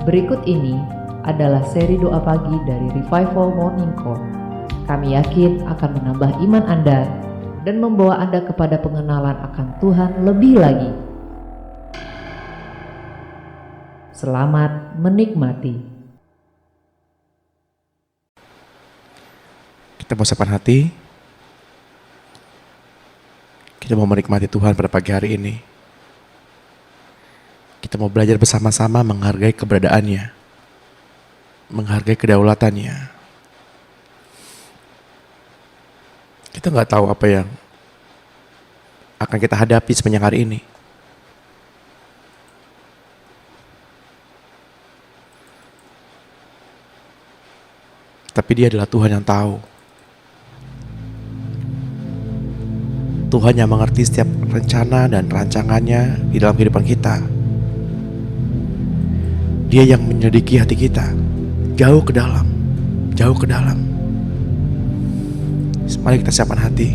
Berikut ini adalah seri doa pagi dari Revival Morning Call. Kami yakin akan menambah iman Anda dan membawa Anda kepada pengenalan akan Tuhan lebih lagi. Selamat menikmati. Kita mau siapkan hati. Kita mau menikmati Tuhan pada pagi hari ini. Kita mau belajar bersama-sama menghargai keberadaannya, menghargai kedaulatannya. Kita nggak tahu apa yang akan kita hadapi sepanjang hari ini. Tapi Dia adalah Tuhan yang tahu. Tuhan yang mengerti setiap rencana dan rancangannya di dalam kehidupan kita. Dia yang menyelidiki hati kita jauh ke dalam, jauh ke dalam. Mari kita siapkan hati.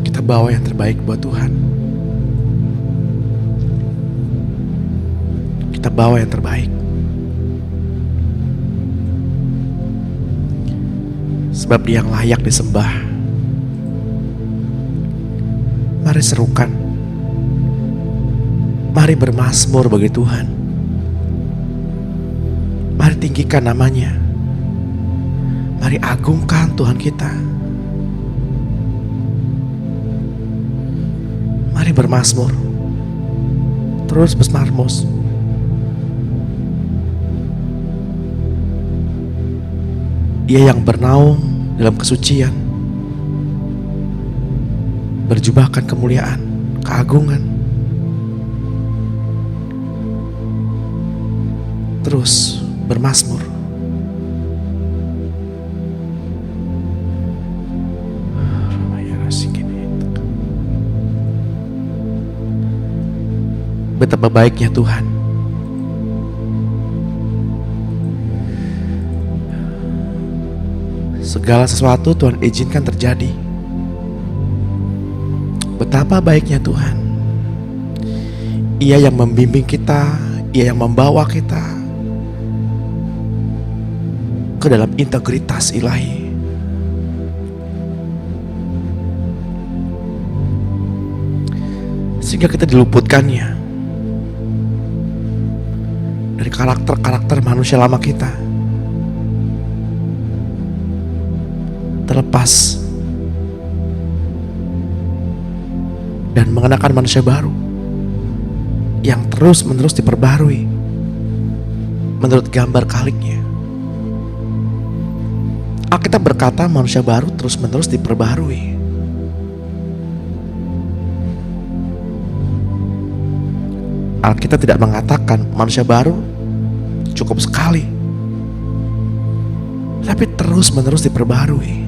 Kita bawa yang terbaik buat Tuhan. Kita bawa yang terbaik. Sebab Dia yang layak disembah. Mari serukan. Mari bermazmur bagi Tuhan. Mari tinggikan namanya. Mari agungkan Tuhan kita. Mari bermazmur. Terus bermazmur. Dia yang bernaung dalam kesucian, berjubahkan kemuliaan, keagungan. Terus bermazmur. Betapa baiknya Tuhan. Segala sesuatu Tuhan izinkan terjadi. Betapa baiknya Tuhan. Ia yang membimbing kita, Ia yang membawa kita ke dalam integritas ilahi. Sehingga kita diluputkannya dari karakter-karakter manusia lama kita. Terlepas dan mengenakan manusia baru yang terus-menerus diperbarui menurut gambar Khaliknya. Alkitab berkata manusia baru terus-menerus diperbarui. Alkitab tidak mengatakan manusia baru cukup sekali, tapi terus-menerus diperbarui.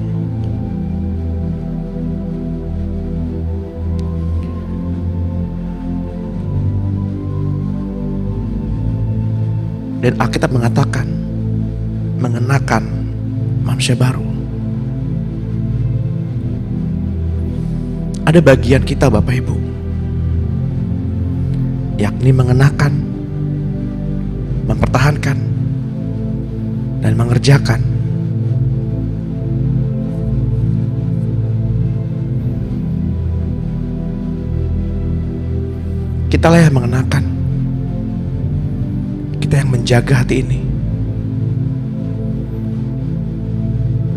Dan Alkitab mengatakan mengenakan manusia baru. Ada bagian kita Bapak Ibu, yakni mengenakan, mempertahankan, dan mengerjakan. Kitalah yang mengenakan. Kita yang menjaga hati ini.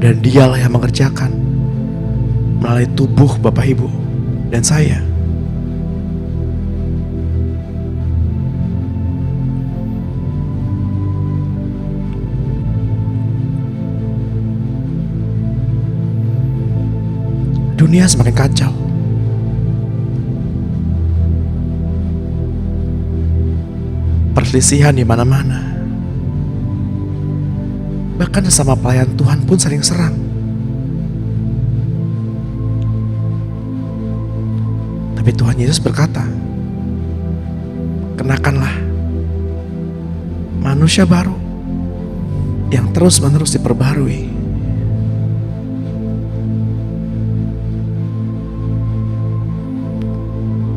Dan Dialah yang mengerjakan melalui tubuh Bapak Ibu dan saya. Dunia semakin kacau. Perselisihan di mana-mana. Bahkan sesama pelayan Tuhan pun sering serang. Tapi Tuhan Yesus berkata, kenakanlah manusia baru yang terus-menerus diperbarui.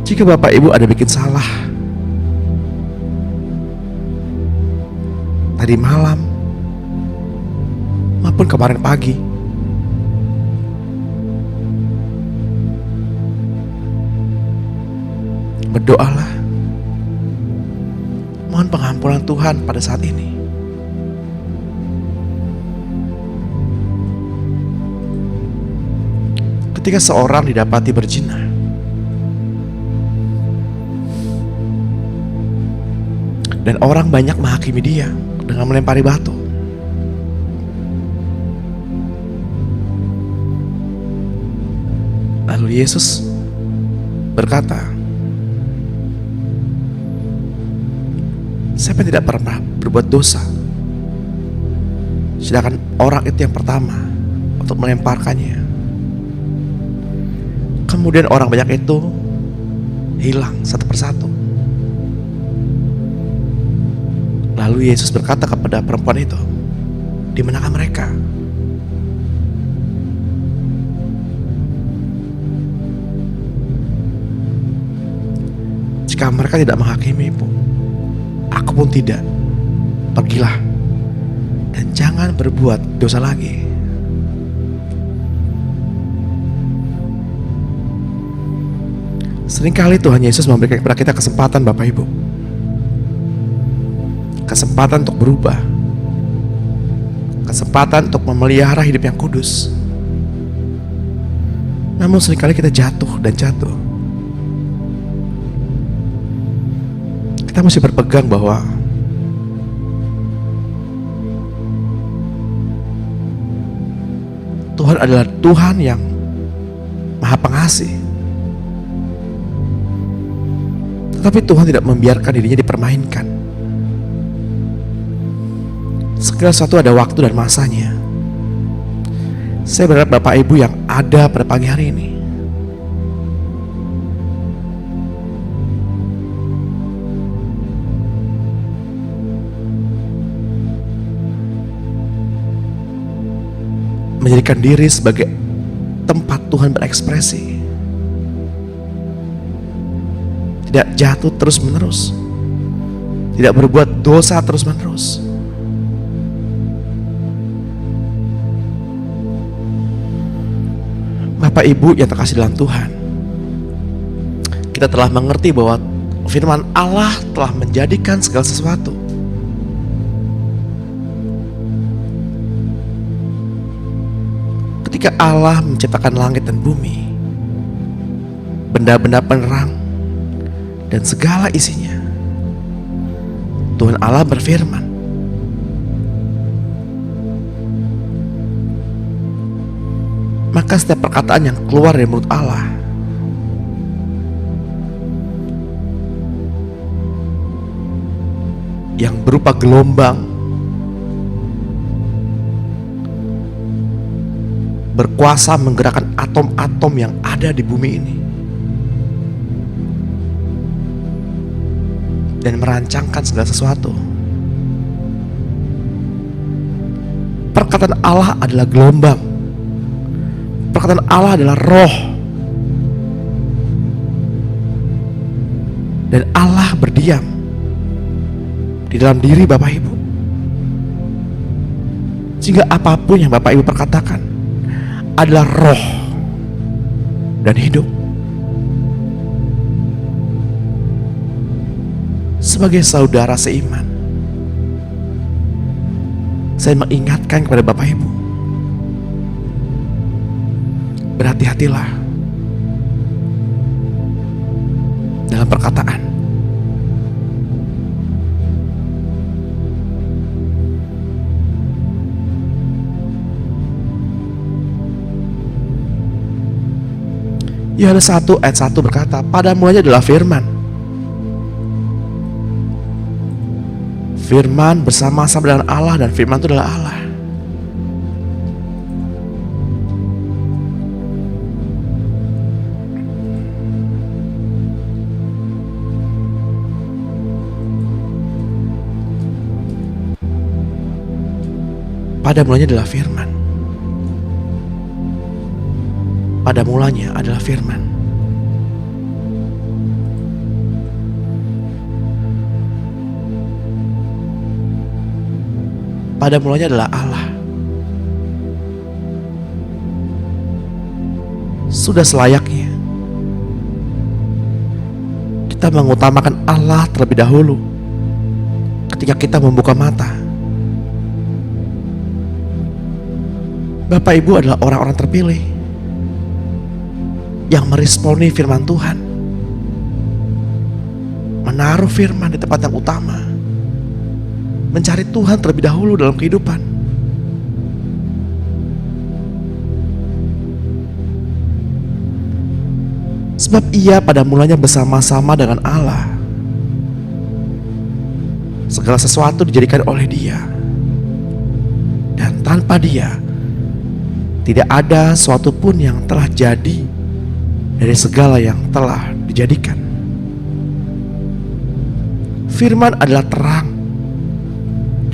Jika Bapak Ibu ada bikin salah, tadi malam maupun kemarin pagi. Berdoalah, mohon pengampunan Tuhan pada saat ini. Ketika seorang didapati berzina, dan orang banyak menghakimi dia dengan melempari batu, lalu Yesus berkata, siapa yang tidak pernah berbuat dosa? Sedangkan orang itu yang pertama untuk melemparkannya. Kemudian orang banyak itu hilang satu persatu. Lalu Yesus berkata kepada perempuan itu, di manakah mereka? Jika mereka tidak menghakimimu, aku pun tidak. Pergilah dan jangan berbuat dosa lagi. Seringkali Tuhan Yesus memberikan kepada kita kesempatan, Bapak Ibu. Kesempatan untuk berubah. Kesempatan untuk memelihara hidup yang kudus. Namun seringkali kita jatuh dan jatuh. Kita mesti berpegang bahwa Tuhan adalah Tuhan yang Maha Pengasih. Tetapi Tuhan tidak membiarkan dirinya dipermainkan. Segala sesuatu ada waktu dan masanya. Saya berharap Bapak Ibu yang ada pada pagi hari ini menjadikan diri sebagai tempat Tuhan berekspresi. Tidak jatuh terus-menerus. Tidak berbuat dosa terus-menerus. Bapak Ibu yang terkasih dalam Tuhan, kita telah mengerti bahwa firman Allah telah menjadikan segala sesuatu. Ketika Allah menciptakan langit dan bumi, benda-benda penerang, dan segala isinya, Tuhan Allah berfirman. Maka setiap perkataan yang keluar dari mulut Allah yang berupa gelombang, berkuasa menggerakkan atom-atom yang ada di bumi ini dan merancangkan segala sesuatu. Perkataan Allah adalah gelombang. Perkataan Allah adalah roh. Dan Allah berdiam di dalam diri Bapak Ibu. Sehingga apapun yang Bapak Ibu perkatakan adalah roh dan hidup. Sebagai saudara seiman, saya mengingatkan kepada Bapak Ibu, berhati-hatilah dalam perkataan. Yohanes 1 ayat 1 berkata, pada mulanya adalah firman. Firman bersama-sama dengan Allah, dan firman itu adalah Allah. Pada mulanya adalah firman. Pada mulanya adalah firman. pada mulanya adalah Allah. Sudah selayaknya kita mengutamakan Allah terlebih dahulu ketika kita membuka mata. Bapak Ibu adalah orang-orang terpilih yang meresponi firman Tuhan, menaruh firman di tempat yang utama, mencari Tuhan terlebih dahulu dalam kehidupan. Sebab ia pada mulanya bersama-sama dengan Allah. Segala sesuatu dijadikan oleh Dia, dan tanpa Dia tidak ada suatu pun yang telah jadi dari segala yang telah dijadikan. Firman adalah terang,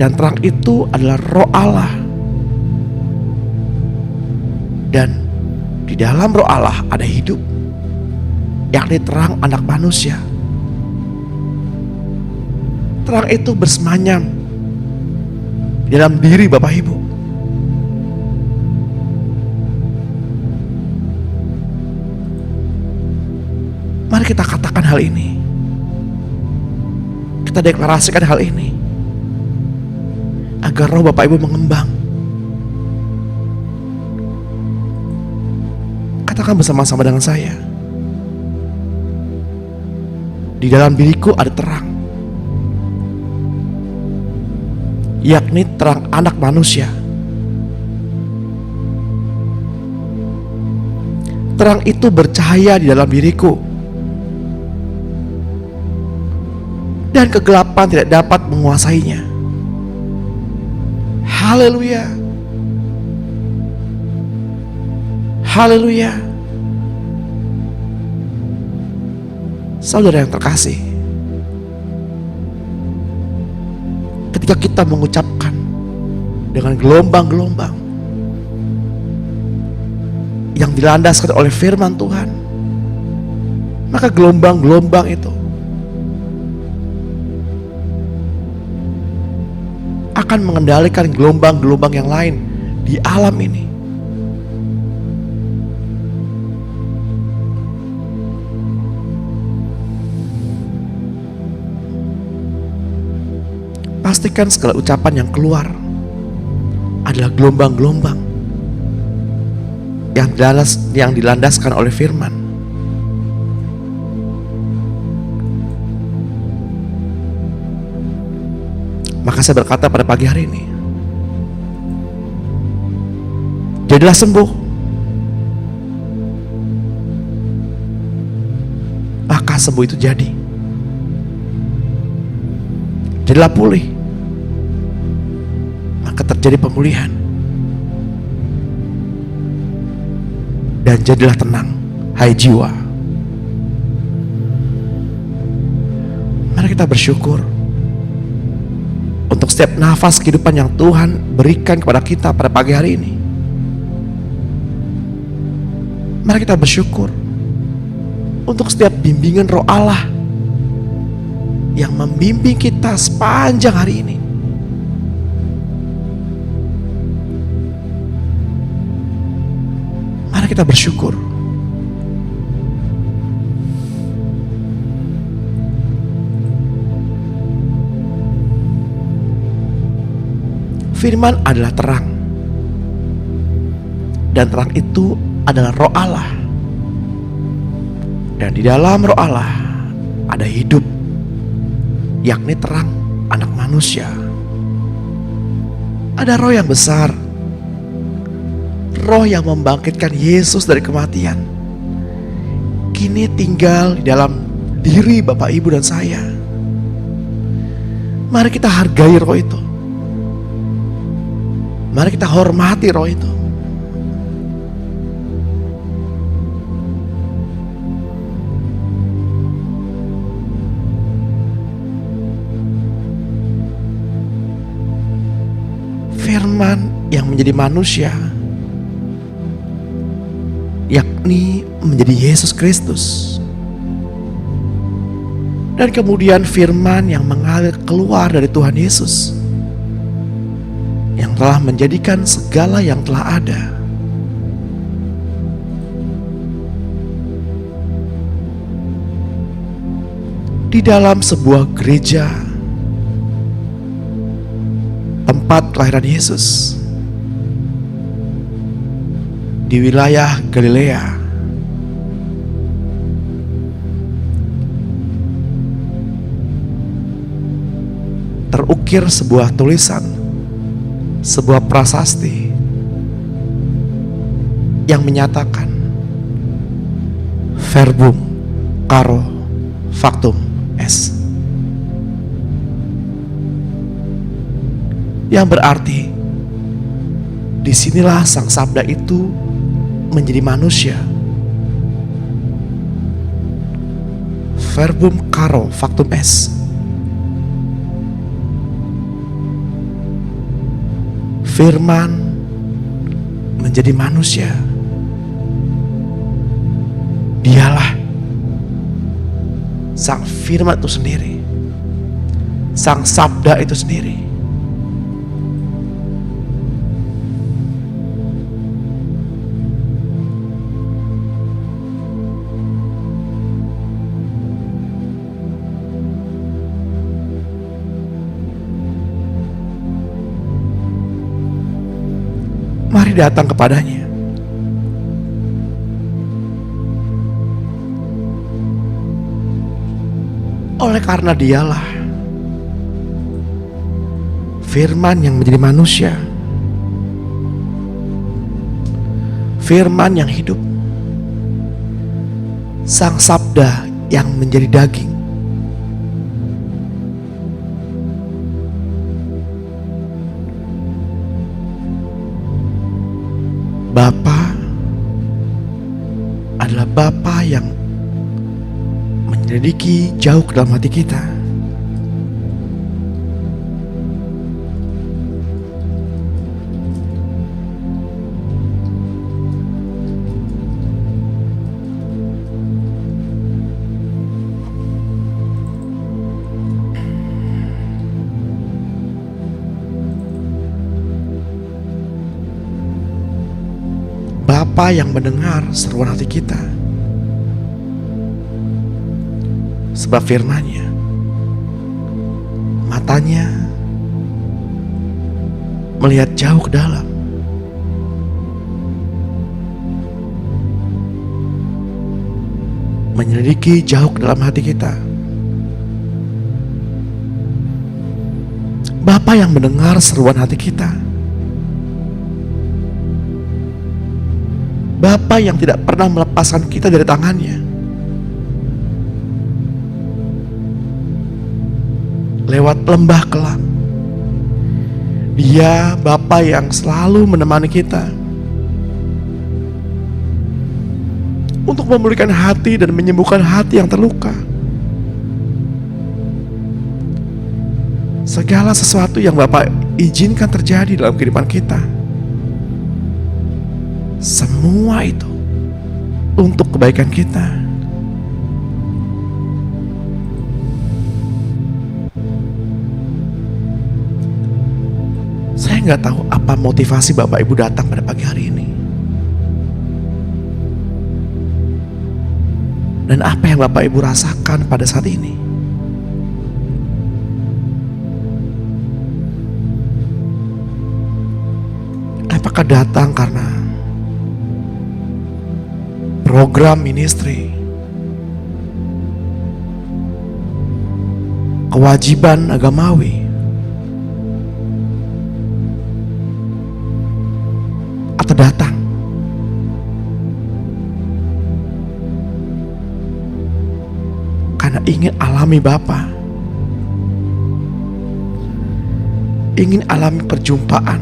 dan terang itu adalah Roh Allah. Dan di dalam Roh Allah ada hidup, yakni terang anak manusia. Terang itu bersemayam di dalam diri Bapak Ibu. Mari kita katakan hal ini, kita deklarasikan hal ini, agar roh Bapak Ibu mengembang. Katakan bersama-sama dengan saya. Di dalam diriku ada terang, yakni terang anak manusia. Terang itu bercahaya di dalam diriku, dan kegelapan tidak dapat menguasainya. Haleluya. Haleluya. Saudara yang terkasih, ketika kita mengucapkan dengan gelombang-gelombang yang dilandaskan oleh firman Tuhan, maka gelombang-gelombang itu akan mengendalikan gelombang-gelombang yang lain di alam ini. Pastikan segala ucapan yang keluar adalah gelombang-gelombang yang dilandaskan oleh firman. Maka saya berkata pada pagi hari ini, jadilah sembuh. Maka sembuh itu jadi. Jadilah pulih. Maka terjadi pemulihan. Dan jadilah tenang, hai jiwa. Mari kita bersyukur untuk setiap nafas kehidupan yang Tuhan berikan kepada kita pada pagi hari ini. Mari kita bersyukur untuk setiap bimbingan Roh Allah yang membimbing kita sepanjang hari ini. Mari kita bersyukur. Firman adalah terang, dan terang itu adalah Roh Allah. Dan di dalam Roh Allah ada hidup, yakni terang anak manusia. Ada roh yang besar, roh yang membangkitkan Yesus dari kematian, kini tinggal di dalam diri Bapak Ibu dan saya. Mari kita hargai roh itu. Mari kita hormati roh itu. Firman yang menjadi manusia, yakni menjadi Yesus Kristus. Dan kemudian firman yang mengalir keluar dari Tuhan Yesus yang telah menjadikan segala yang telah ada. Di dalam sebuah gereja, tempat kelahiran Yesus, di wilayah Galilea, terukir sebuah tulisan, sebuah prasasti yang menyatakan verbum caro factum est, yang berarti disinilah sang sabda itu menjadi manusia. Verbum caro factum est, firman menjadi manusia. Dialah sang firman itu sendiri, sang sabda itu sendiri. Mari datang kepadanya. Oleh karena dialah firman yang menjadi manusia, firman yang hidup, sang sabda yang menjadi daging. Bapa adalah Bapa yang menyelidiki jauh ke dalam hati kita. Bapa yang mendengar seruan hati kita, sebab firman-Nya, matanya melihat jauh ke dalam, menyelidiki jauh ke dalam hati kita. Bapa yang mendengar seruan hati kita, Bapa yang tidak pernah melepaskan kita dari tangan-Nya. Lewat lembah kelam, Dia Bapa yang selalu menemani kita untuk memulihkan hati dan menyembuhkan hati yang terluka. Segala sesuatu yang Bapa izinkan terjadi dalam kehidupan kita, semua itu untuk kebaikan kita. Saya nggak tahu apa motivasi Bapak Ibu datang pada pagi hari ini, dan apa yang Bapak Ibu rasakan pada saat ini. Apakah datang karena program ministry, kewajiban agamawi, atau datang karena ingin alami Bapa, ingin alami perjumpaan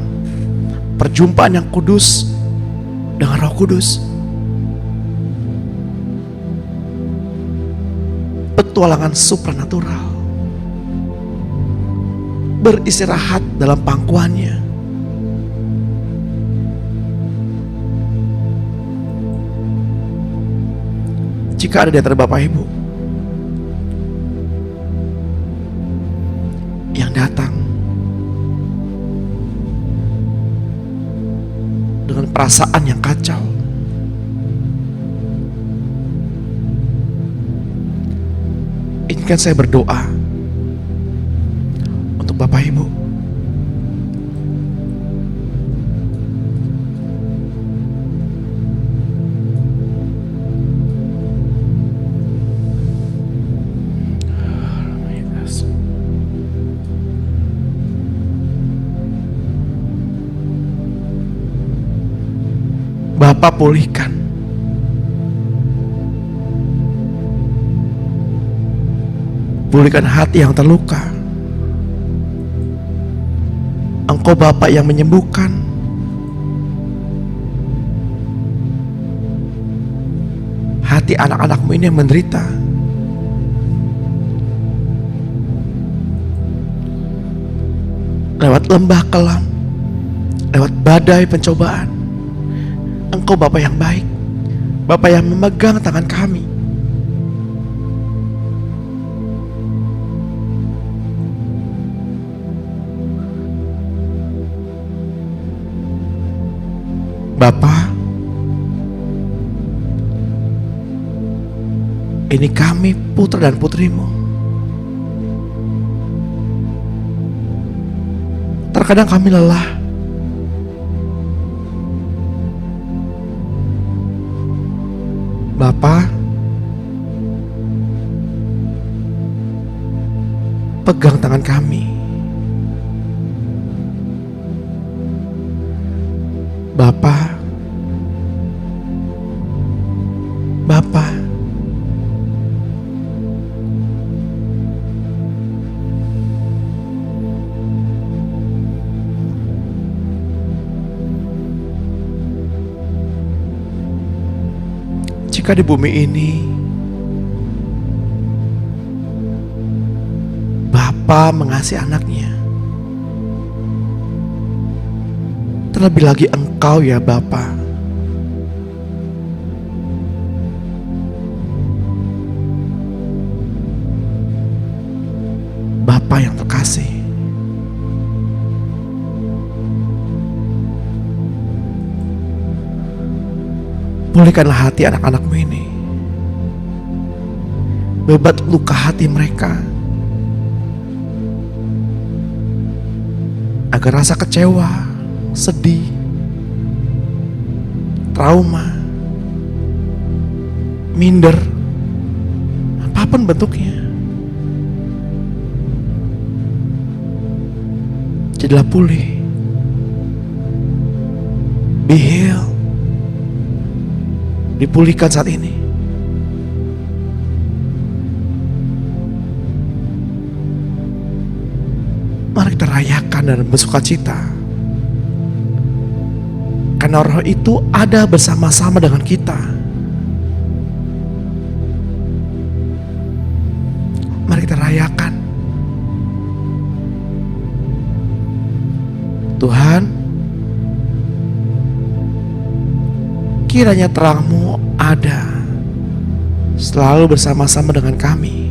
yang kudus dengan Roh Kudus, petualangan supranatural, beristirahat dalam pangkuannya. Jika ada di antara Bapak Ibu yang datang perasaan yang kacau. Izinkan saya berdoa untuk Bapak Ibu. Bapak pulihkan hati yang terluka. Engkau Bapak yang menyembuhkan. Hati anak-anakmu ini yang menderita. Lewat lembah kelam, lewat badai pencobaan, Engkau Bapa yang baik, Bapa yang memegang tangan kami. Bapa, ini kami putra dan putrimu. Terkadang kami lelah, Bapa, pegang tangan kami. Bapa, jika di bumi ini Bapa mengasihi anaknya, terlebih lagi Engkau ya Bapa, Bapa yang terkasih, pulihkanlah hati anak-anakmu ini. Bebat luka hati mereka, agar rasa kecewa, sedih, trauma, minder, apapun bentuknya, jadilah pulih, be healed, dipulihkan saat ini. Mari kita rayakan dan bersukacita, karena Roh itu ada bersama-sama dengan kita. Mari kita rayakan. Tuhan, kiranya terang-Mu ada selalu bersama-sama dengan kami.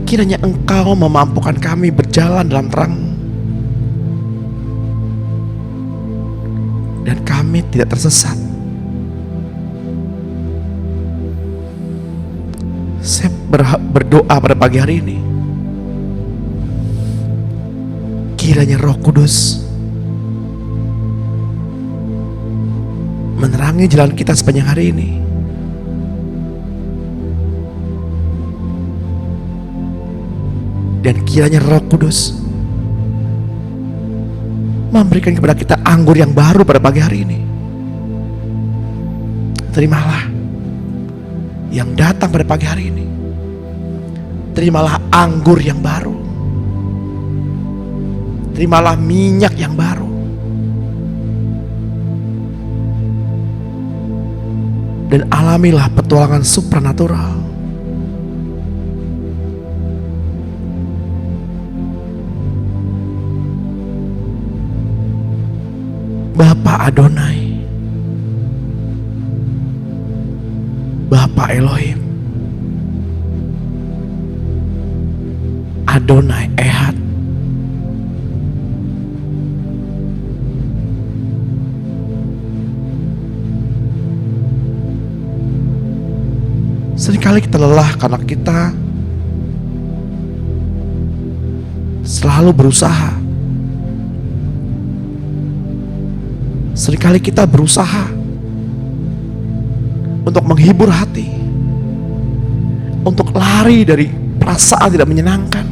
Kiranya Engkau memampukan kami berjalan dalam terang, dan kami tidak tersesat. Saya berdoa pada pagi hari ini, kiranya Roh Kudus menerangi jalan kita sepanjang hari ini. Dan kiranya Roh Kudus memberikan kepada kita anggur yang baru pada pagi hari ini. Terimalah yang datang pada pagi hari ini. Terimalah anggur yang baru. Terimalah minyak yang baru. Dan alamilah petualangan supranatural. Bapa Adonai, Bapa Elohim, Adonai Ehad, Seringkali kita lelah karena kita selalu berusaha. Seringkali kita berusaha untuk menghibur hati, untuk lari dari perasaan tidak menyenangkan.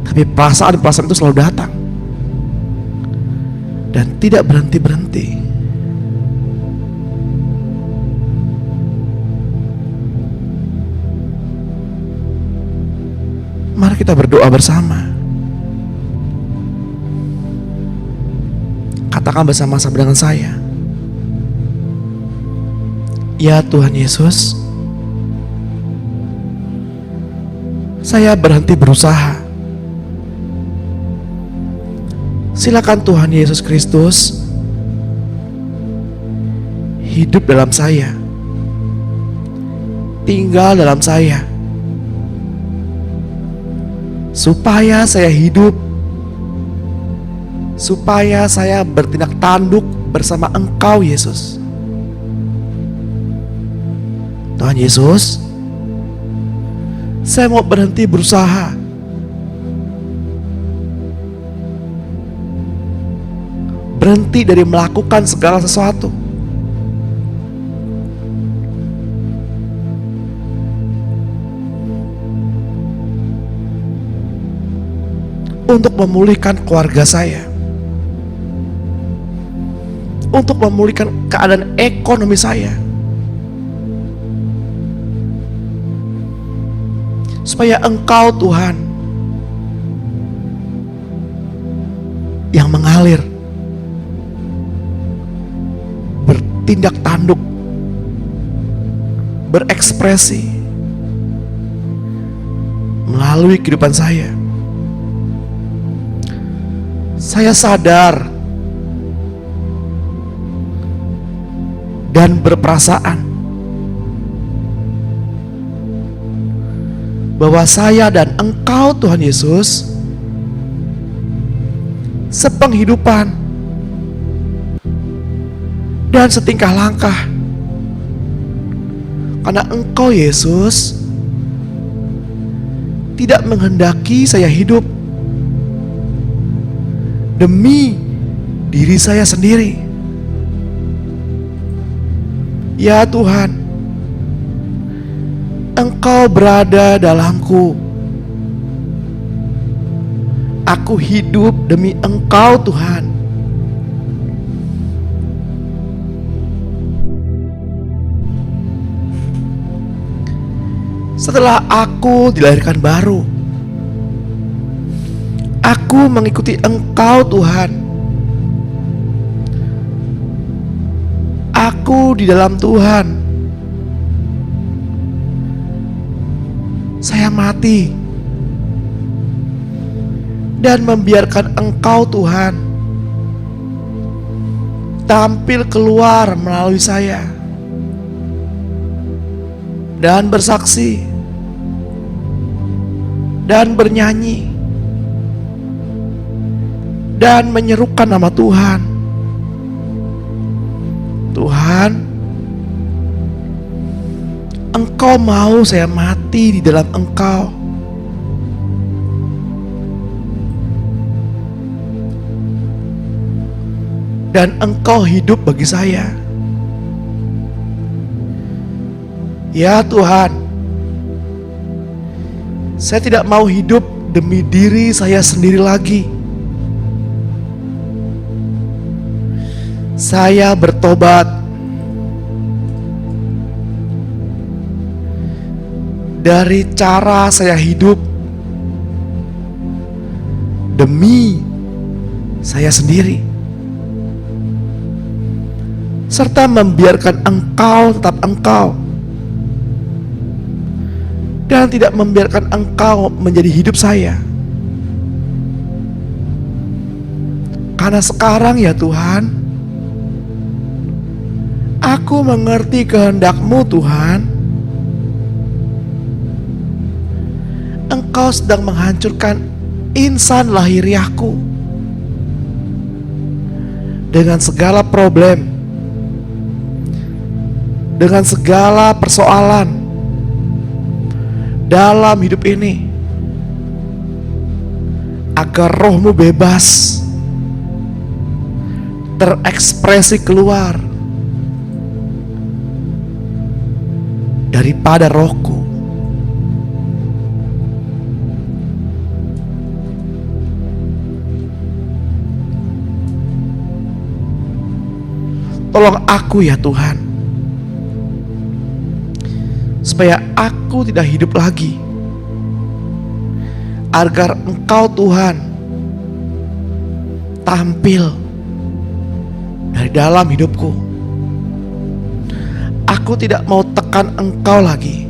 Tapi perasaan-perasaan itu selalu datang dan tidak berhenti-berhenti. Mari kita berdoa bersama. Katakan bersama-sama dengan saya. Ya Tuhan Yesus, saya berhenti berusaha. Silakan Tuhan Yesus Kristus hidup dalam saya, tinggal dalam saya, supaya saya hidup, supaya saya bertindak tanduk bersama Engkau Yesus. Tuhan Yesus, saya mau berhenti berusaha. Berhenti dari melakukan segala sesuatu. Untuk memulihkan keluarga saya, untuk memulihkan keadaan ekonomi saya, supaya Engkau Tuhan yang mengalir, bertindak tanduk, berekspresi melalui kehidupan saya. Saya sadar dan berperasaan bahwa saya dan Engkau Tuhan Yesus sepenghidupan dan setingkah langkah, karena Engkau Yesus tidak menghendaki saya hidup demi diri saya sendiri. Ya Tuhan, Engkau berada dalamku. Aku hidup demi Engkau Tuhan. Setelah aku dilahirkan baru, aku mengikuti Engkau Tuhan. Aku di dalam Tuhan. Saya mati dan membiarkan Engkau Tuhan tampil keluar melalui saya dan bersaksi dan bernyanyi dan menyerukan nama Tuhan. Tuhan, Engkau mau saya mati di dalam Engkau. Dan Engkau hidup bagi saya. Ya Tuhan, saya tidak mau hidup demi diri saya sendiri lagi. Saya bertobat dari cara saya hidup demi saya sendiri, serta membiarkan Engkau tetap Engkau, dan tidak membiarkan Engkau menjadi hidup saya. Karena sekarang ya Tuhan, aku mengerti kehendak-Mu Tuhan. Engkau sedang menghancurkan insan lahiriahku dengan segala problem, dengan segala persoalan dalam hidup ini, agar roh-Mu bebas terekspresi keluar daripada rohku. Tolong aku ya Tuhan, supaya aku tidak hidup lagi, agar Engkau Tuhan tampil dari dalam hidupku. Aku tidak mau tekan Engkau lagi.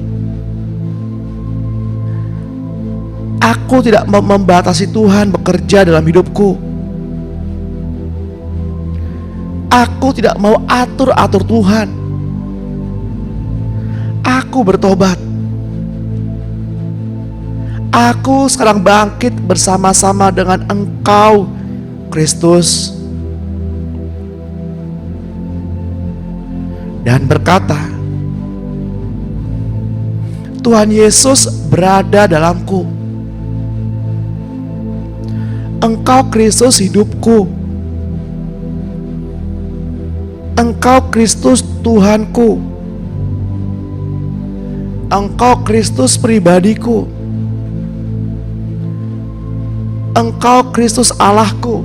Aku tidak mau membatasi Tuhan bekerja dalam hidupku. Aku tidak mau atur-atur Tuhan. Aku bertobat. Aku sekarang bangkit bersama-sama dengan Engkau, Kristus, dan berkata, Tuhan Yesus berada dalamku. Engkau Kristus hidupku. Engkau Kristus Tuhanku. Engkau Kristus pribadiku. Engkau Kristus Allahku.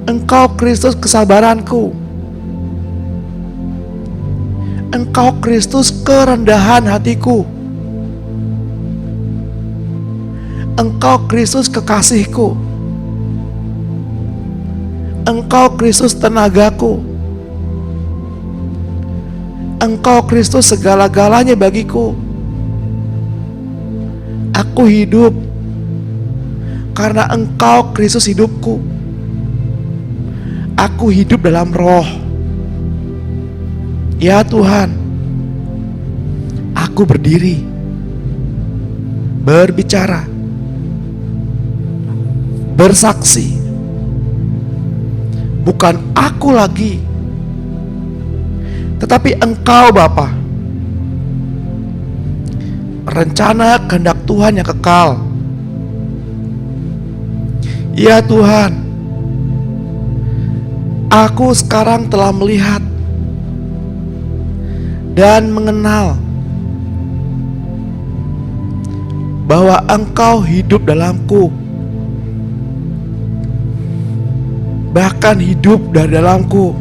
Engkau Kristus kesabaranku. Engkau Kristus kerendahan hatiku. Engkau Kristus kekasihku. Engkau Kristus tenagaku. Engkau Kristus segala-galanya bagiku. Aku hidup karena Engkau Kristus hidupku. Aku hidup dalam roh. Ya Tuhan, aku berdiri, berbicara, bersaksi. Bukan aku lagi, tetapi Engkau Bapa. Rencana kehendak Tuhan yang kekal. Ya Tuhan, aku sekarang telah melihat dan mengenal bahwa Engkau hidup dalamku, bahkan hidup dari dalamku.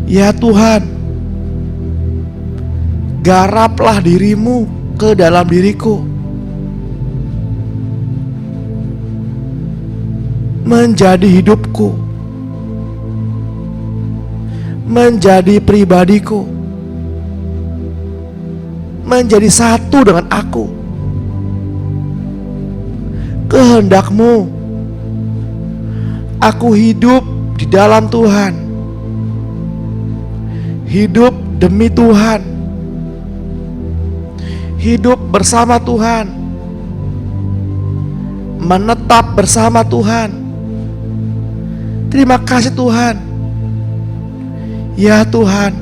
Ya Tuhan, garaplah dirimu ke dalam diriku, menjadi hidupku, menjadi pribadiku, menjadi satu dengan aku. Kehendak-Mu. Aku hidup di dalam Tuhan, hidup demi Tuhan, hidup bersama Tuhan, menetap bersama Tuhan. Terima kasih Tuhan. Ya Tuhan,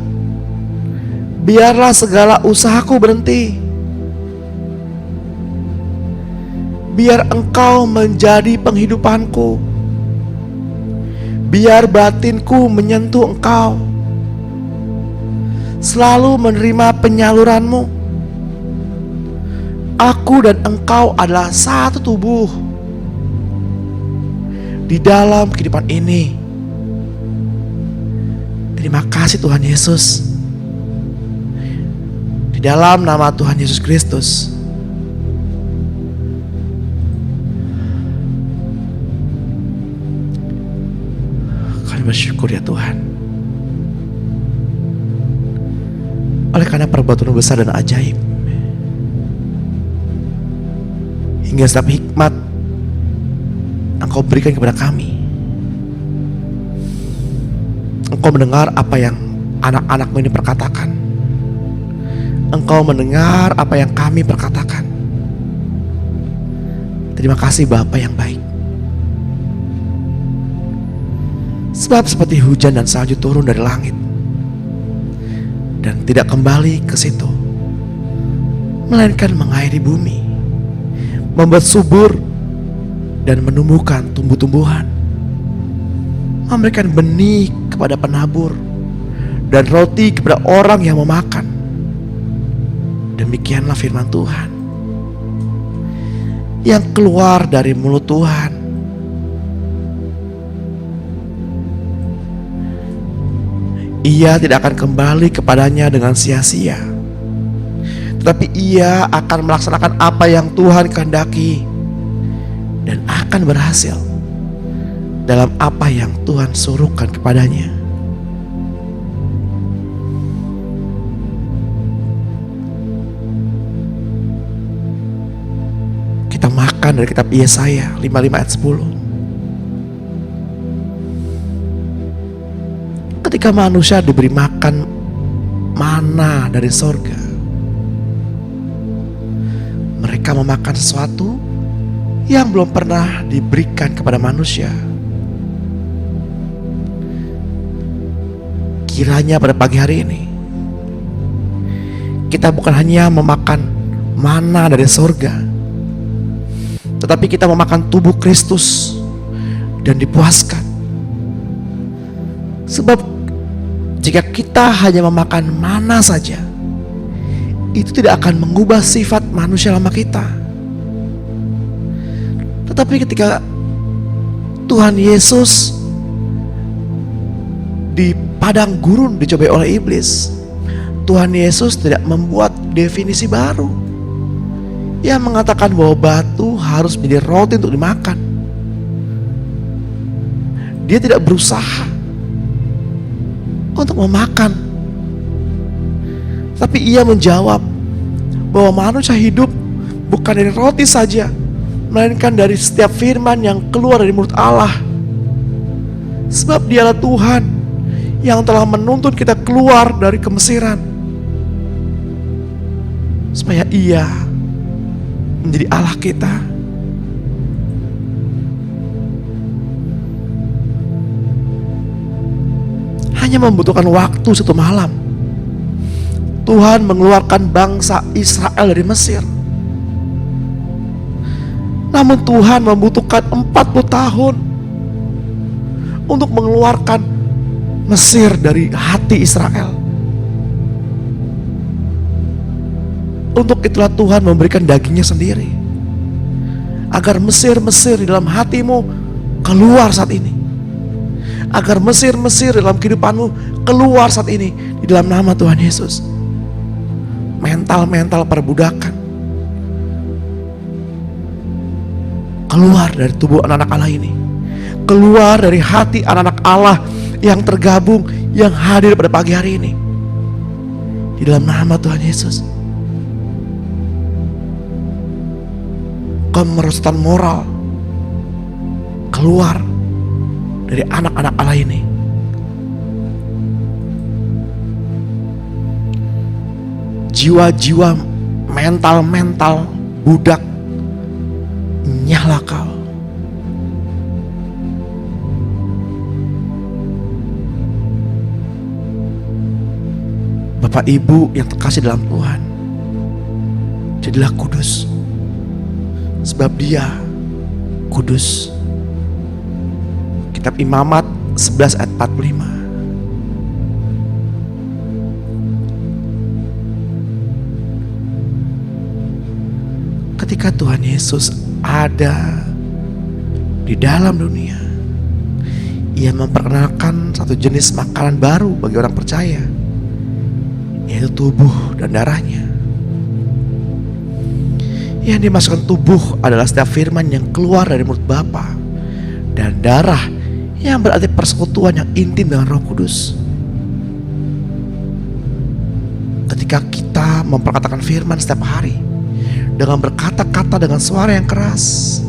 biarlah segala usahaku berhenti. Biar Engkau menjadi penghidupanku. Biar batinku menyentuh Engkau, selalu menerima penyaluran-Mu. Aku dan Engkau adalah satu tubuh di dalam kehidupan ini. Terima kasih Tuhan Yesus. Di dalam nama Tuhan Yesus Kristus, bersyukur ya Tuhan, oleh karena perbuatan besar dan ajaib, hingga setiap hikmat Engkau berikan kepada kami. Engkau mendengar apa yang anak-anak-Mu ini perkatakan. Engkau mendengar apa yang kami perkatakan. Terima kasih Bapa yang baik. Sebab seperti hujan dan salju turun dari langit dan tidak kembali ke situ, melainkan mengairi bumi, membuat subur dan menumbuhkan tumbuh-tumbuhan, memberikan benih kepada penabur dan roti kepada orang yang memakan. Demikianlah firman Tuhan yang keluar dari mulut Tuhan. Ia tidak akan kembali kepadanya dengan sia-sia, tetapi ia akan melaksanakan apa yang Tuhan kehendaki dan akan berhasil dalam apa yang Tuhan suruhkan kepadanya. Kita makan dari kitab Yesaya 55 ayat 10. Ketika manusia diberi makan mana dari sorga, mereka memakan sesuatu yang belum pernah diberikan kepada manusia. Kiranya pada pagi hari ini kita bukan hanya memakan mana dari sorga, tetapi kita memakan tubuh Kristus dan dipuaskan. Sebab jika kita hanya memakan mana saja, itu tidak akan mengubah sifat manusia lama kita. Tetapi ketika Tuhan Yesus di padang gurun dicobai oleh iblis, Tuhan Yesus tidak membuat definisi baru yang mengatakan bahwa batu harus menjadi roti untuk dimakan. Dia tidak berusaha untuk memakan, tapi ia menjawab bahwa manusia hidup bukan dari roti saja, melainkan dari setiap firman yang keluar dari mulut Allah. Sebab Dialah Tuhan yang telah menuntun kita keluar dari kemesiran, supaya Ia menjadi Allah kita. Hanya membutuhkan waktu 1 malam, Tuhan mengeluarkan bangsa Israel dari Mesir. Namun Tuhan membutuhkan 40 tahun untuk mengeluarkan Mesir dari hati Israel. Untuk itulah Tuhan memberikan dagingnya sendiri, agar Mesir-Mesir di dalam hatimu keluar saat ini. Agar Mesir-Mesir dalam kehidupanmu keluar saat ini di dalam nama Tuhan Yesus. Mental-mental perbudakan keluar dari tubuh anak-anak Allah ini, keluar dari hati anak-anak Allah yang tergabung, yang hadir pada pagi hari ini di dalam nama Tuhan Yesus. Kemerosotan moral keluar dari anak-anak Allah ini. Jiwa-jiwa mental-mental budak, nyala kau. Bapak Ibu yang terkasih dalam Tuhan, jadilah kudus, sebab Dia kudus. Kitab Imamat 11 ayat 45. Ketika Tuhan Yesus ada di dalam dunia, Ia memperkenalkan satu jenis makanan baru bagi orang percaya, yaitu tubuh dan darahnya. Yang dimasukkan tubuh adalah setiap firman yang keluar dari mulut Bapa, dan darah yang berarti persekutuan yang intim dengan Roh Kudus. Ketika kita memperkatakan firman setiap hari dengan berkata-kata dengan suara yang keras,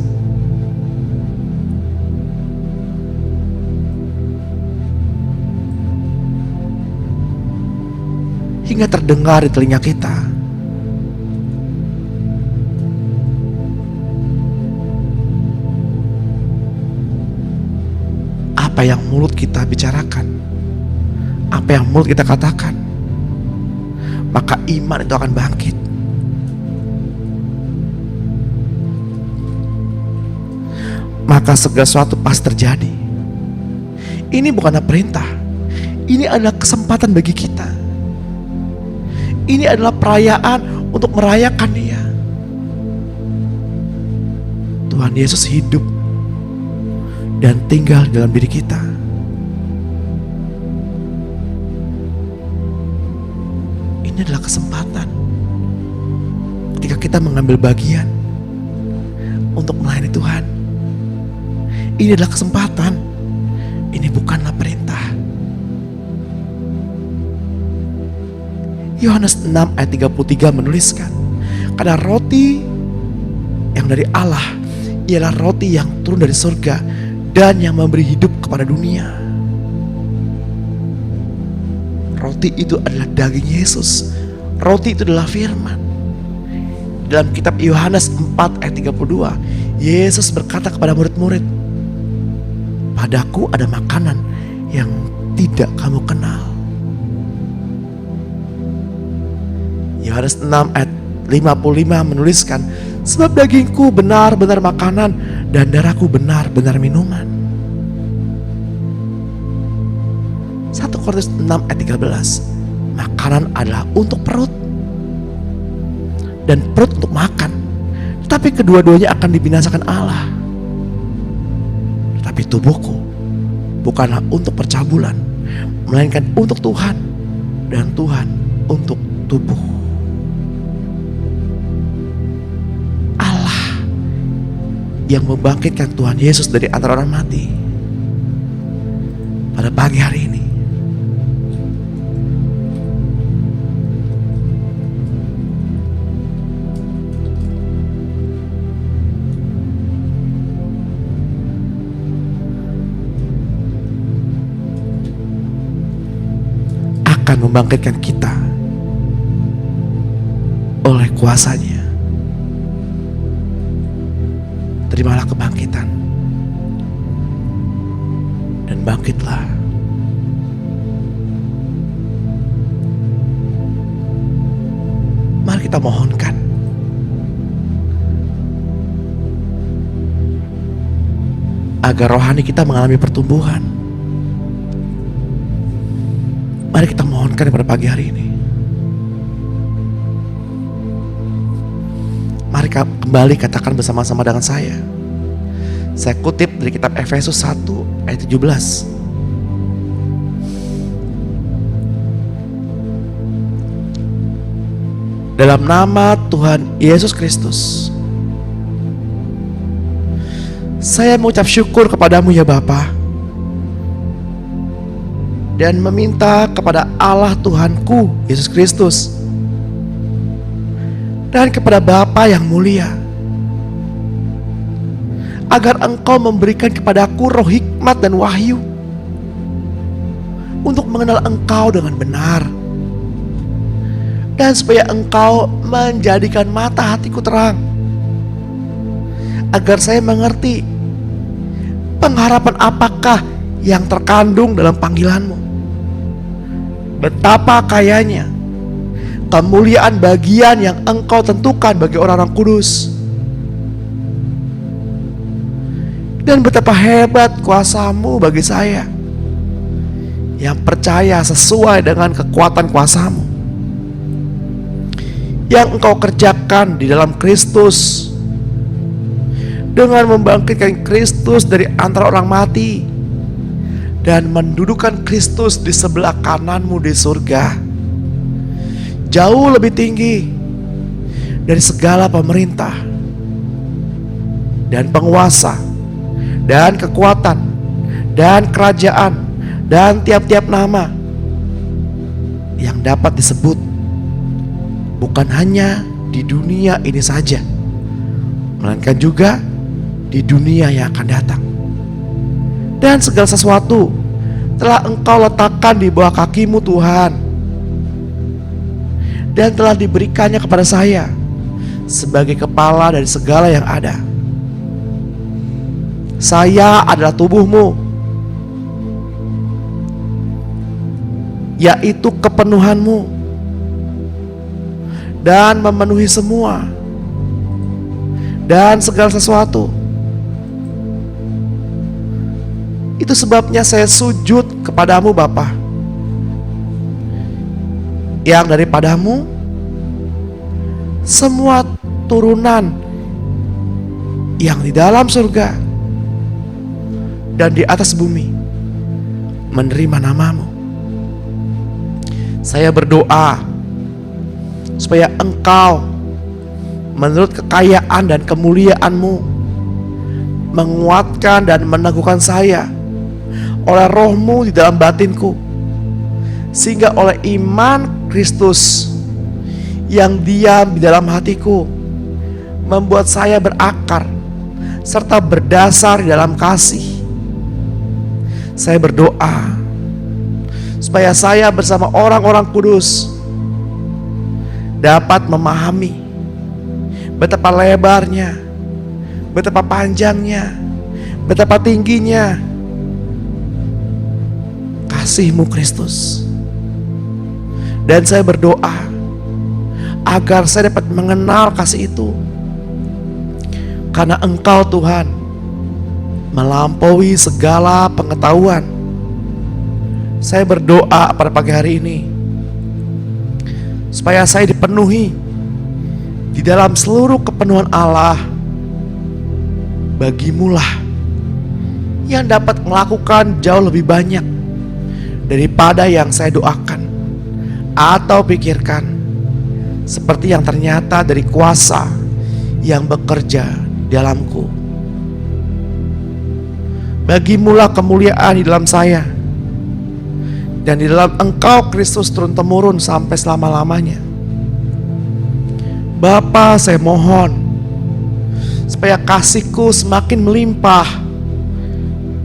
hingga terdengar di telinga kita, apa yang mulut kita bicarakan, apa yang mulut kita katakan, maka iman itu akan bangkit. Maka segala sesuatu pasti terjadi. Ini bukanlah perintah, ini adalah kesempatan bagi kita. Ini adalah perayaan untuk merayakan Dia. Tuhan Yesus hidup dan tinggal dalam diri kita. Ini adalah kesempatan ketika kita mengambil bagian untuk melayani Tuhan. Ini adalah kesempatan. Ini bukanlah perintah. Yohanes 6 ayat 33 menuliskan, karena roti yang dari Allah ialah roti yang turun dari surga dan yang memberi hidup kepada dunia. Roti itu adalah daging Yesus. Roti itu adalah firman. Dalam kitab Yohanes 4 ayat 32, Yesus berkata kepada murid-murid, "Padaku ada makanan yang tidak kamu kenal." Yohanes 6 ayat 55 menuliskan, sebab dagingku benar-benar makanan dan darahku benar-benar minuman. 1 Korintus 6 ayat 13, makanan adalah untuk perut dan perut untuk makan, tetapi kedua-duanya akan dibinasakan Allah. Tetapi tubuhku bukanlah untuk percabulan, melainkan untuk Tuhan, dan Tuhan untuk tubuh. Allah yang membangkitkan Tuhan Yesus dari antara orang mati pada pagi hari ini akan membangkitkan kita oleh kuasa-Nya. Terimalah kebangkitan dan bangkitlah. Mari kita mohonkan agar rohani kita mengalami pertumbuhan. Mari kita mohonkan pada pagi hari ini. Mari kembali katakan bersama-sama dengan saya. Saya kutip dari kitab Efesus 1 ayat 17. Dalam nama Tuhan Yesus Kristus, saya mengucap syukur kepadamu ya Bapa, dan meminta kepada Allah Tuhanku Yesus Kristus dan kepada Bapa yang mulia, agar Engkau memberikan kepadaku roh hikmat dan wahyu untuk mengenal Engkau dengan benar, dan supaya Engkau menjadikan mata hatiku terang, agar saya mengerti pengharapan apakah yang terkandung dalam panggilan-Mu, betapa kayanya kemuliaan bagian yang Engkau tentukan bagi orang-orang kudus, dan betapa hebat kuasa-Mu bagi saya yang percaya sesuai dengan kekuatan kuasa-Mu yang Engkau kerjakan di dalam Kristus, dengan membangkitkan Kristus dari antara orang mati dan mendudukkan Kristus di sebelah kanan-Mu di surga, jauh lebih tinggi dari segala pemerintah dan penguasa dan kekuatan dan kerajaan dan tiap-tiap nama yang dapat disebut, bukan hanya di dunia ini saja, melainkan juga di dunia yang akan datang. Dan segala sesuatu telah Engkau letakkan di bawah kaki-Mu Tuhan, dan telah diberikannya kepada saya sebagai kepala dari segala yang ada. Saya adalah tubuh-Mu, yaitu kepenuhan-Mu, dan memenuhi semua dan segala sesuatu. Itu sebabnya saya sujud kepadamu Bapa, yang daripadamu semua turunan yang di dalam surga dan di atas bumi menerima namamu. Saya berdoa supaya Engkau menurut kekayaan dan kemuliaan-Mu menguatkan dan meneguhkan saya oleh Roh-Mu di dalam batinku, sehingga oleh iman Kristus yang diam di dalam hatiku membuat saya berakar serta berdasar di dalam kasih. Saya berdoa supaya saya bersama orang-orang kudus dapat memahami betapa lebarnya, betapa panjangnya, betapa tingginya kasih-Mu Kristus. Dan saya berdoa agar saya dapat mengenal kasih itu, karena Engkau Tuhan melampaui segala pengetahuan. Saya berdoa pada pagi hari ini supaya saya dipenuhi di dalam seluruh kepenuhan Allah. Bagimulah yang dapat melakukan jauh lebih banyak daripada yang saya doakan atau pikirkan, seperti yang ternyata dari kuasa yang bekerja di dalamku. Bagimulah kemuliaan di dalam saya dan di dalam Engkau Kristus turun-temurun sampai selama-lamanya. Bapa, saya mohon supaya kasih-Ku semakin melimpah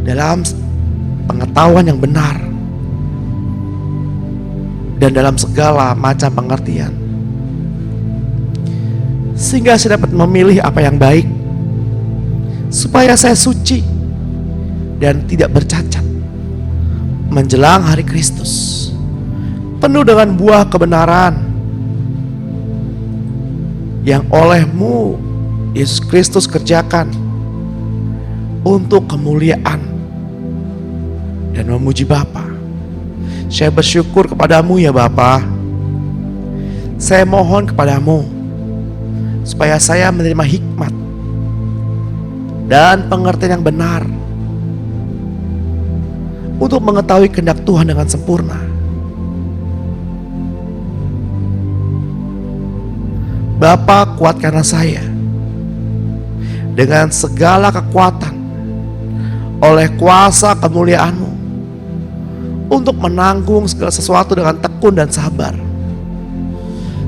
dalam pengetahuan yang benar dan dalam segala macam pengertian, sehingga saya dapat memilih apa yang baik, supaya saya suci dan tidak bercacat menjelang hari Kristus, penuh dengan buah kebenaran yang oleh-Mu Yesus Kristus kerjakan untuk kemuliaan dan memuji Bapa. Saya bersyukur kepadamu ya Bapa. Saya mohon kepadamu supaya saya menerima hikmat dan pengertian yang benar untuk mengetahui kehendak Tuhan dengan sempurna. Bapa, kuatkanlah saya dengan segala kekuatan oleh kuasa kemuliaan-Mu untuk menanggung segala sesuatu dengan tekun dan sabar.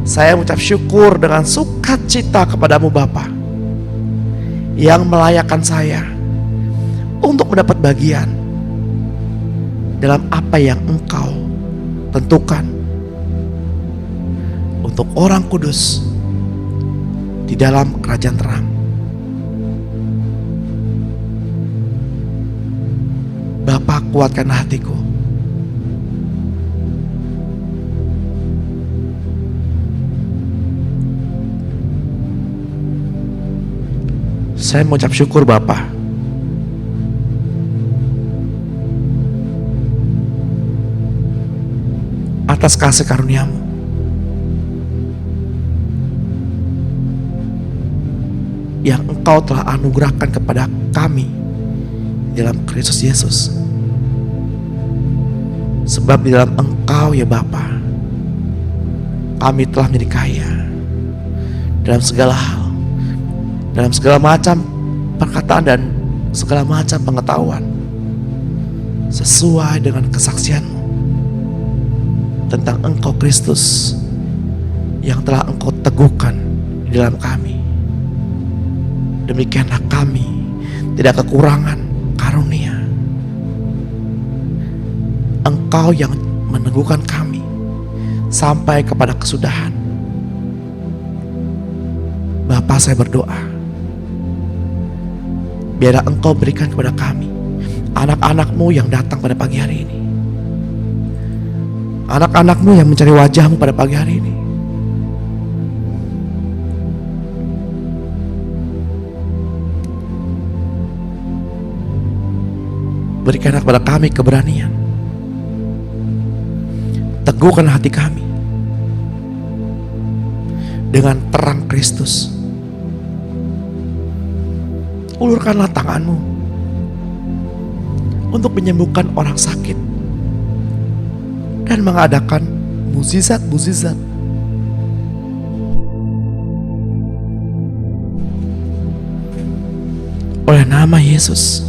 Saya mengucap syukur dengan sukacita kepadamu Bapa, yang melayakkan saya untuk mendapat bagian dalam apa yang Engkau tentukan untuk orang kudus di dalam kerajaan terang. Bapa, kuatkan hatiku. Saya mengucap syukur Bapa atas kasih karunia-Mu yang Engkau telah anugerahkan kepada kami dalam Kristus Yesus. Sebab di dalam Engkau ya Bapa, kami telah menjadi kaya dalam segala hal, dalam segala macam perkataan dan segala macam pengetahuan, sesuai dengan kesaksian-Mu tentang Engkau Kristus yang telah Engkau teguhkan di dalam kami. Demikianlah kami tidak kekurangan karunia. Engkau yang meneguhkan kami sampai kepada kesudahan. Bapa, saya berdoa, biarlah Engkau berikan kepada kami, anak-anak-Mu yang datang pada pagi hari ini, anak-anak-Mu yang mencari wajah-Mu pada pagi hari ini. Berikanlah kepada kami keberanian. Teguhkan hati kami dengan terang Kristus. Ulurkanlah tangan-Mu untuk menyembuhkan orang sakit dan mengadakan mukjizat-mukjizat. Oleh nama Yesus,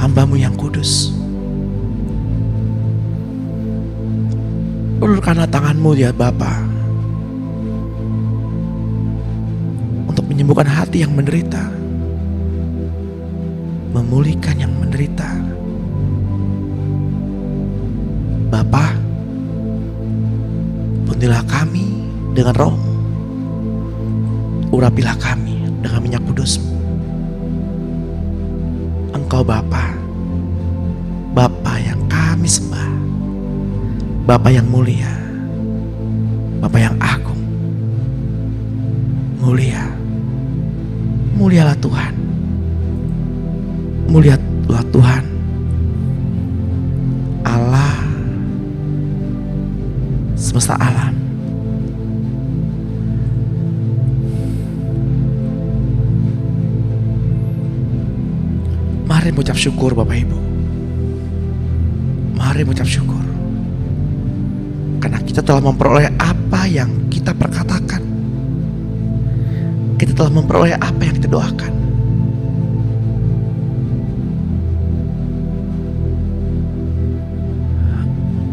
hamba-Mu yang kudus, ulurkanlah tangan-Mu ya Bapa, untuk menyembuhkan hati yang menderita, memulihkan yang menderita. Bapa, puntilah kami dengan Roh-Mu, urapilah kami dengan minyak kudus-Mu. Engkau Bapa, Bapa yang kami sembah, Bapa yang mulia, Bapa yang agung, mulia, mulialah Tuhan, mulialah Tuhan, Allah semesta alam. Mari mengucap syukur Bapak Ibu. Mari mengucap syukur karena kita telah memperoleh apa yang kita perkatakan. Kita telah memperoleh apa yang kita doakan.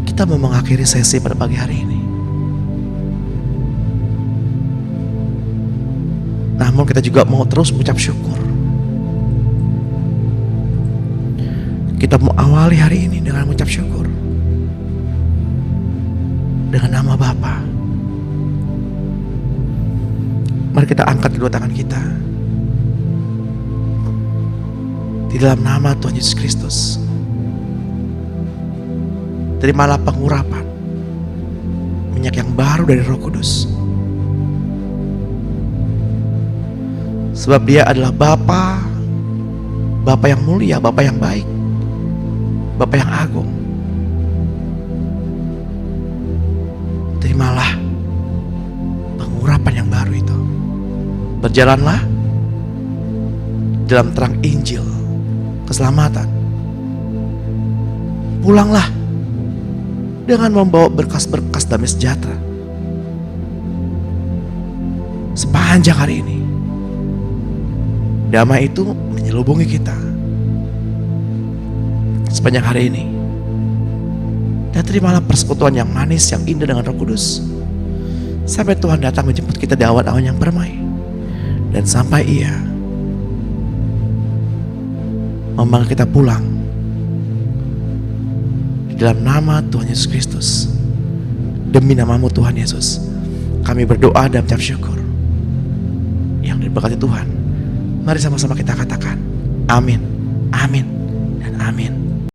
Kita mau mengakhiri sesi pada pagi hari ini. Namun kita juga mau terus mengucap syukur. Kita mau awali hari ini dengan mengucap syukur dengan nama Bapa. Mari kita angkat kedua tangan kita di dalam nama Tuhan Yesus Kristus. Terimalah pengurapan minyak yang baru dari Roh Kudus, sebab Dia adalah Bapa, Bapa yang mulia, Bapa yang baik, Bapa yang agung. Terimalah pengurapan yang baru itu. Berjalanlah dalam terang Injil keselamatan. Pulanglah dengan membawa berkas-berkas damai sejahtera sepanjang hari ini. Damai itu menyelubungi kita sepanjang hari ini. Dan terimalah persekutuan yang manis, yang indah dengan Roh Kudus, sampai Tuhan datang menjemput kita di awan-awan yang permai, dan sampai Ia memanggil kita pulang. Di dalam nama Tuhan Yesus Kristus, demi nama-Mu Tuhan Yesus, kami berdoa dan mengucap syukur. Yang diberkati Tuhan, mari sama-sama kita katakan amin, amin.